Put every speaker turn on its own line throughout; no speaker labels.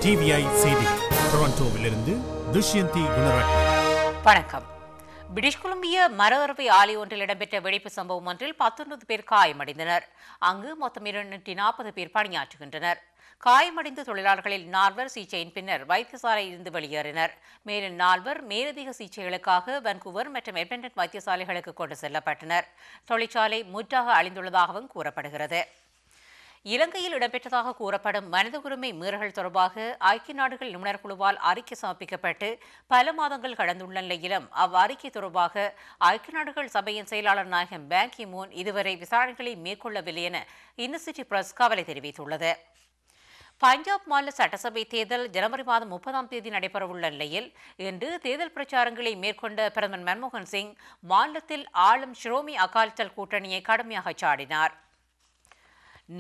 TVI செய்தி டொரண்டோவிலிருந்து துஷ்யந்தி குணரட்ன.
வணக்கம். British கொலம்பிய மர அறுவை ஆலை ஒன்றில் இடம்பெற்ற வெடிப்பு சம்பவம் ஒன்றில் 19 பேர் காயமடைந்தனர். அங்கு மொத்தம் 240 பேர் பணியாற்றுகின்றனர். காயமடைந்த தொழிலாளர்களில் 4 சிகிச்சையின் பின்னர் வைத்தியசாலையில் இருந்து வெளியேறினர். மேலும் 4 மேலதிக சிகிச்சைகளுக்காக வான்கூவர் மற்றும் எட்மண்டன் வைத்தியசாலைகளுக்கு கொண்டு செல்லப்பட்டனர். தொழிற்சாலை முற்றாக அழிந்துள்ளதாகவும் கூறப்படுகிறது. இலங்கையில் இடம்பெற்றதாக கூறப்படும் மனித உரிமை மீறல்கள் தொடர்பாக ஐக்கிய நாடுகள் நிபுணர் குழுவால் அறிக்கை சமர்ப்பிக்கப்பட்டு பல மாதங்கள் கடந்துள்ள நிலையிலும் அவ்வறிக்கை தொடர்பாக ஐக்கிய நாடுகள் சபையின் செயலாளர் நாயகம் பான் கி மூன் இதுவரை விசாரணைகளை மேற்கொள்ளவில்லை என இன்னசிட்டி பிரஸ் கவலை தெரிவித்துள்ளது. பஞ்சாப் மாநில சட்டசபை தேர்தல் ஜனவரி மாதம் 30ஆம் தேதி நடைபெறவுள்ள நிலையில் இன்று தேர்தல் பிரச்சாரங்களை மேற்கொண்ட பிரதமர் மன்மோகன் சிங் மாநிலத்தில் ஆளும் ஷிரோமி அகாலிதள் கூட்டணியை கடுமையாக சாடினார்.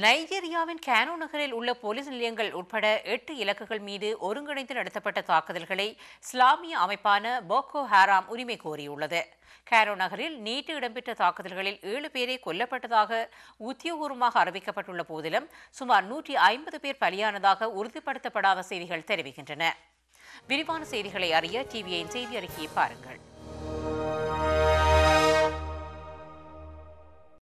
நைஜீரியாவின் கேனோ நகரில் உள்ள போலீஸ் நிலையங்கள் உட்பட 8 இலக்குகள் மீது ஒருங்கிணைந்து நடத்தப்பட்ட தாக்குதல்களை இஸ்லாமிய அமைப்பான போகோ ஹராம் உரிமை கோரியுள்ளது. கேனோ நகரில் நேற்று இடம்பெற்ற தாக்குதல்களில் 7 பேரே கொல்லப்பட்டதாக உத்தியோகபூர்வமாக அறிவிக்கப்பட்டுள்ள போதிலும் சுமார் 150 பேர் பலியானதாக உறுதிப்படுத்தப்படாத செய்திகள் தெரிவிக்கின்றன. விரிவான செய்திகளை அறிய டிவியின் செய்தி அறிக்கையை பாருங்கள்.